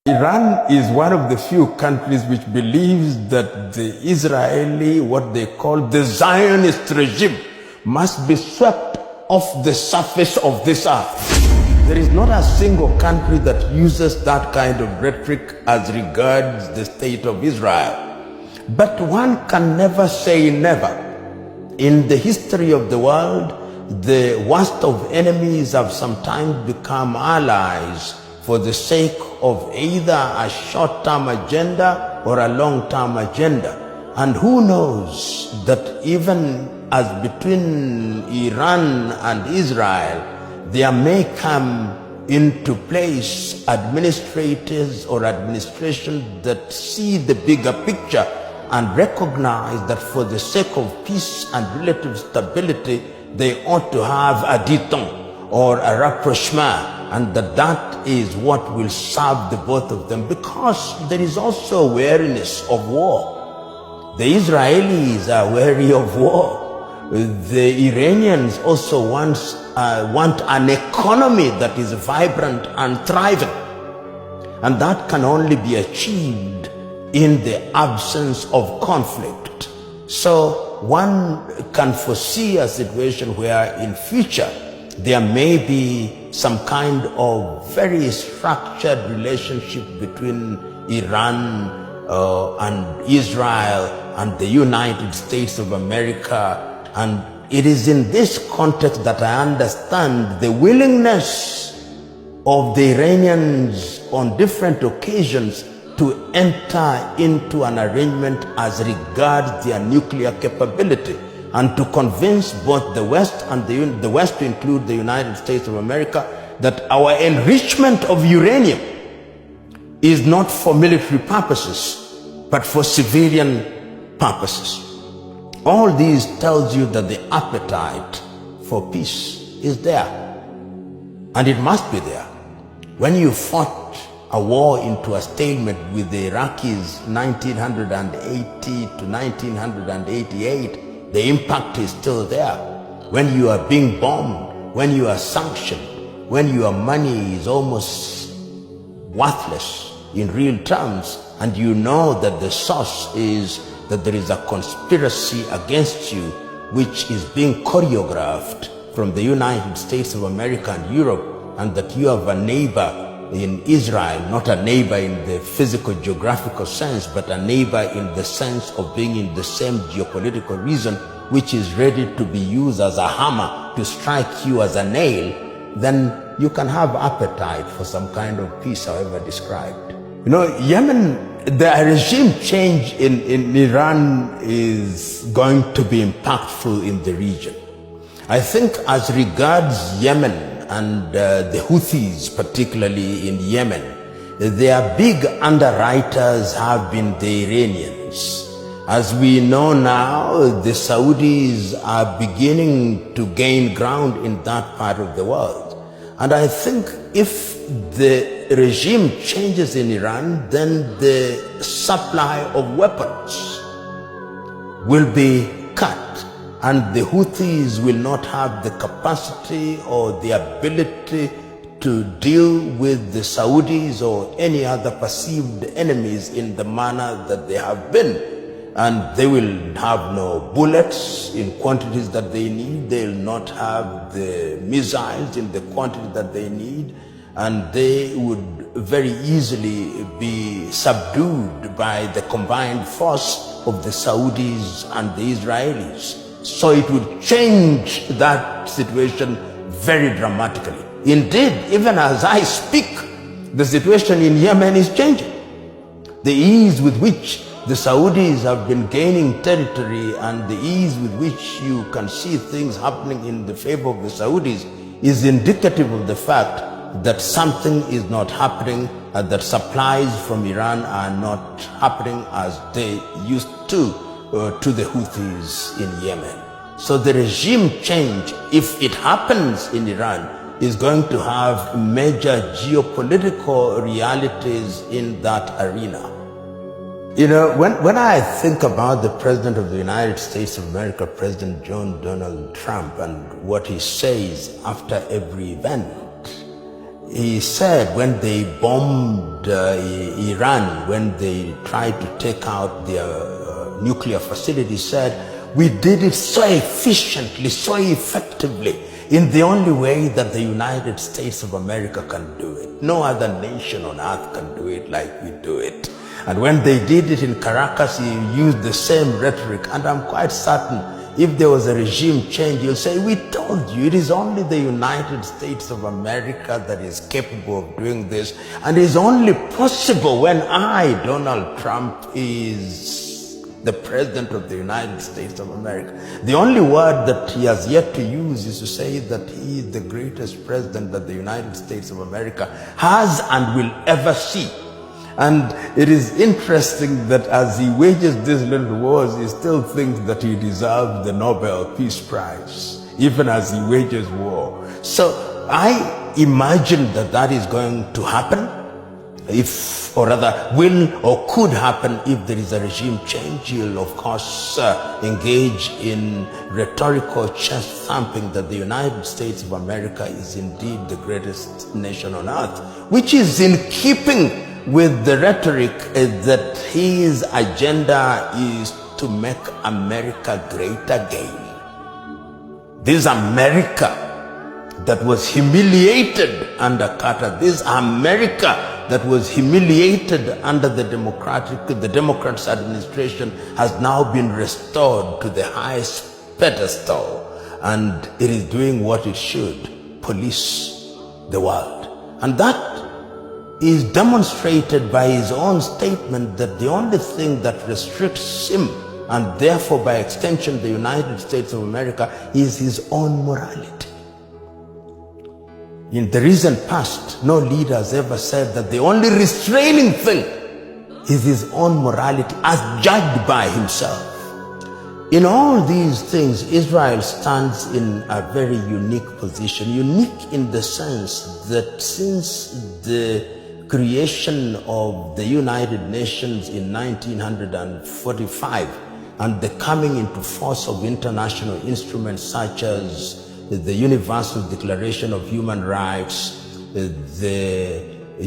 Iran is one of the few countries which believes that the Israeli, what they call the Zionist regime, must be swept off the surface of this earth. There is not a single country that uses that kind of rhetoric as regards the state of Israel. But one can never say never. In the history of the world, the worst of enemies have sometimes become allies for the sake of either a short-term agenda or a long-term agenda. And who knows that even as between Iran and Israel, there may come into place administrators or administration that see the bigger picture and recognize that for the sake of peace and relative stability, they ought to have a détente or a rapprochement, and that is what will serve the both of them, because there is also wariness of war. The Israelis are wary of war. The Iranians also want an economy that is vibrant and thriving, and that can only be achieved in the absence of conflict. So one can foresee a situation where in future there may be some kind of very structured relationship between Iran and Israel and the United States of America. And it is in this context that I understand the willingness of the Iranians on different occasions to enter into an arrangement as regards their nuclear capability, and to convince both the West and the West, to include the United States of America, that our enrichment of uranium is not for military purposes, but for civilian purposes. All these tells you that the appetite for peace is there, and it must be there. When you fought a war into a stalemate with the Iraqis 1980 to 1988, the impact is still there. When you are being bombed, when you are sanctioned, when your money is almost worthless in real terms, and you know that the source is that there is a conspiracy against you which is being choreographed from the United States of America and Europe, and that you have a neighbor in Israel, not a neighbor in the physical geographical sense, but a neighbor in the sense of being in the same geopolitical region, which is ready to be used as a hammer to strike you as a nail, then you can have appetite for some kind of peace, however described. You know, Yemen, the regime change in Iran is going to be impactful in the region. I think as regards Yemen, and the Houthis, particularly in Yemen, their big underwriters have been the Iranians. As we know now, the Saudis are beginning to gain ground in that part of the world. And I think if the regime changes in Iran, then the supply of weapons will be cut, and the Houthis will not have the capacity or the ability to deal with the Saudis or any other perceived enemies in the manner that they have been. And they will have no bullets in quantities that they need. They will not have the missiles in the quantity that they need. And they would very easily be subdued by the combined force of the Saudis and the Israelis. So it would change that situation very dramatically. Indeed, even as I speak, the situation in Yemen is changing. The ease with which the Saudis have been gaining territory and the ease with which you can see things happening in the favor of the Saudis is indicative of the fact that something is not happening, and that supplies from Iran are not happening as they used to the Houthis in Yemen. So the regime change, if it happens in Iran, is going to have major geopolitical realities in that arena. You know, when I think about the President of the United States of America, President John Donald Trump, and what he says after every event, He said when they bombed Iran, when they tried to take out their nuclear facility, he said, we did it so efficiently, so effectively, in the only way that the United States of America can do it. No other nation on earth can do it like we do it. And when they did it in Caracas, he used the same rhetoric. And I'm quite certain if there was a regime change, he'll say, we told you, it is only the United States of America that is capable of doing this. And it's only possible when I, Donald Trump, is the President of the United States of America. The only word that he has yet to use is to say that he is the greatest president that the United States of America has and will ever see. And it is interesting that as he wages these little wars, he still thinks that he deserves the Nobel Peace Prize, even as he wages war. So I imagine that that is going to happen, if, or rather will or could happen if there is a regime change. He'll of course engage in rhetorical chest thumping that the United States of America is indeed the greatest nation on earth, which is in keeping with the rhetoric that his agenda is to make America great again. This America that was humiliated under Carter, this America that was humiliated under the Democrats' administration, has now been restored to the highest pedestal, and it is doing what it should: police the world. And that is demonstrated by his own statement that the only thing that restricts him, and therefore by extension the United States of America, is his own morality. In the recent past, no leader has ever said that the only restraining thing is his own morality as judged by himself. In all these things, Israel stands in a very unique position. Unique in the sense that since the creation of the United Nations in 1945 and the coming into force of international instruments such as the Universal Declaration of Human Rights, the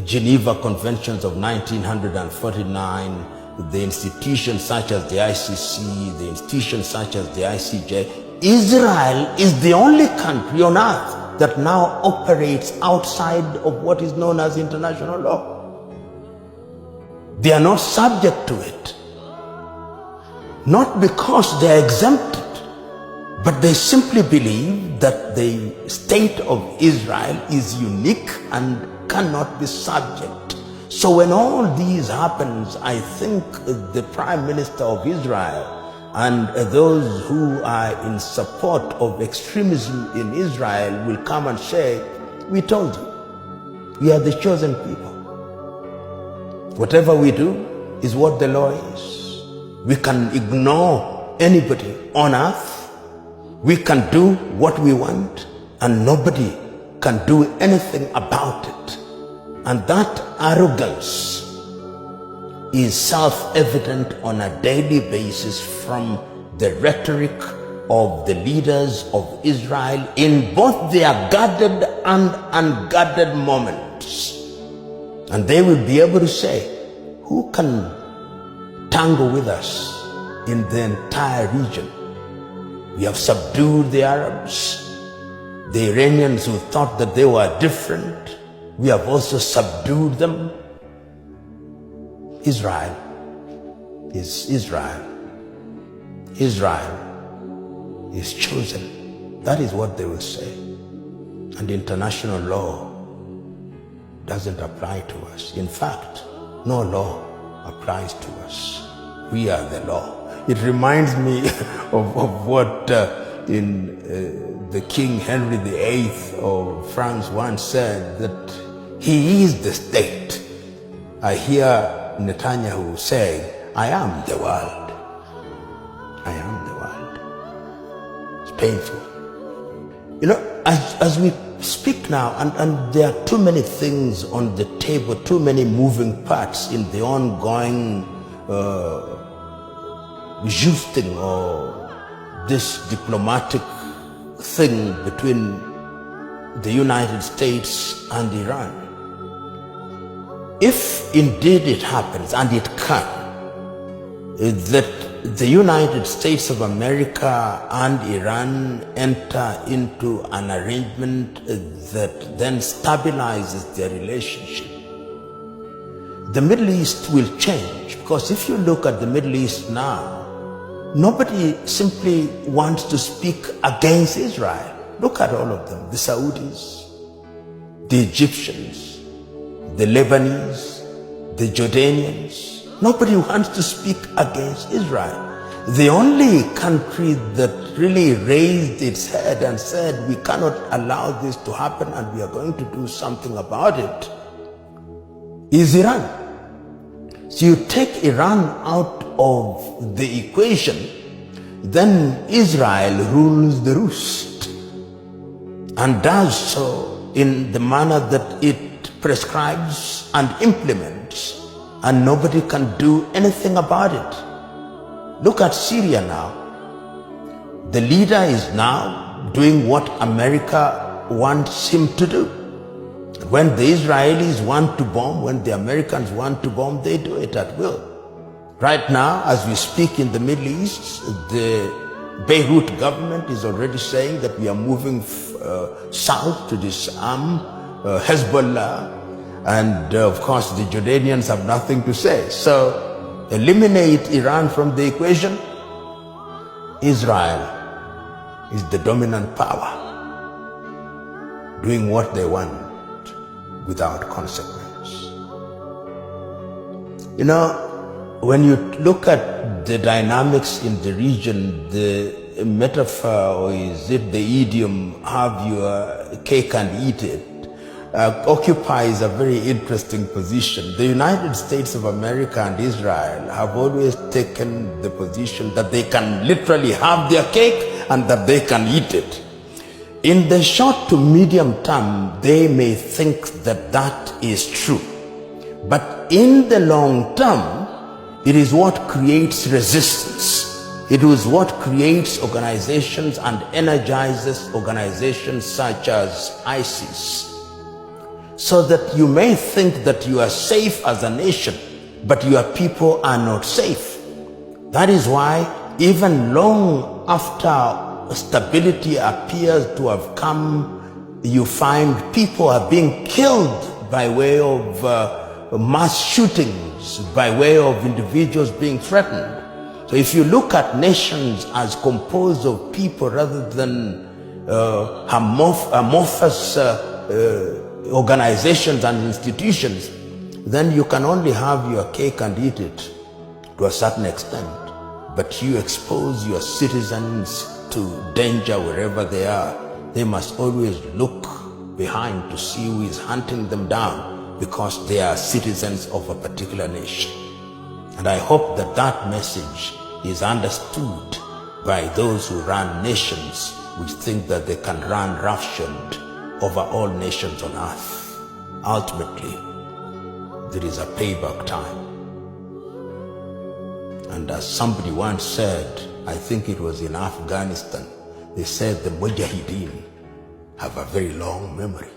Geneva Conventions of 1949, the institutions such as the ICC, the institutions such as the ICJ, Israel is the only country on earth that now operates outside of what is known as international law. They are not subject to it, not because they are exempted, but they simply believe that the state of Israel is unique and cannot be subject. So when all these happens, I think the Prime Minister of Israel and those who are in support of extremism in Israel will come and say, we told you, we are the chosen people. Whatever we do is what the law is. We can ignore anybody on earth. We can do what we want, and nobody can do anything about it. And that arrogance is self-evident on a daily basis from the rhetoric of the leaders of Israel in both their guarded and unguarded moments. And they will be able to say, who can tangle with us in the entire region? We have subdued the Arabs, the Iranians who thought that they were different. We have also subdued them. Israel is Israel. Israel is chosen. That is what they will say. And international law doesn't apply to us. In fact, no law applies to us. We are the law. It reminds me of what in the King Henry VIII of France once said, that he is the state. I hear Netanyahu saying, I am the world. I am the world. It's painful. You know, as we speak now, and there are too many things on the table, too many moving parts in the ongoing justing or this diplomatic thing between the United States and Iran. If indeed it happens, and it can, that the United States of America and Iran enter into an arrangement that then stabilizes their relationship, the Middle East will change. Because if you look at the Middle East now, nobody simply wants to speak against Israel. Look at all of them: the Saudis, the Egyptians, the Lebanese, the Jordanians. Nobody wants to speak against Israel. The only country that really raised its head and said, we cannot allow this to happen and we are going to do something about it, is Iran. So you take Iran out of the equation, then Israel rules the roost and does so in the manner that it prescribes and implements, and nobody can do anything about it. Look at Syria now. The leader is now doing what America wants him to do. When the Israelis want to bomb, when the Americans want to bomb, they do it at will. Right now, as we speak in the Middle East, the Beirut government is already saying that we are moving south to disarm Hezbollah, and of course the Jordanians have nothing to say. So eliminate Iran from the equation, Israel is the dominant power, doing what they want without consequence. You know, when you look at the dynamics in the region, the metaphor, or is it the idiom, have your cake and eat it, occupies a very interesting position. The United States of America and Israel have always taken the position that they can literally have their cake and that they can eat it. In the short to medium term, they may think that that is true. But in the long term, it is what creates resistance. It is what creates organizations and energizes organizations such as ISIS. So that you may think that you are safe as a nation, but your people are not safe. That is why even long after stability appears to have come, you find people are being killed by way of mass shootings, by way of individuals being threatened. So if you look at nations as composed of people rather than amorphous organizations and institutions, then you can only have your cake and eat it to a certain extent. But you expose your citizens to danger wherever they are. They must always look behind to see who is hunting them down, because they are citizens of a particular nation. And I hope that that message is understood by those who run nations which think that they can run roughshod over all nations on earth. Ultimately, there is a payback time. And as somebody once said, I think it was in Afghanistan, they said the Mujahideen have a very long memory.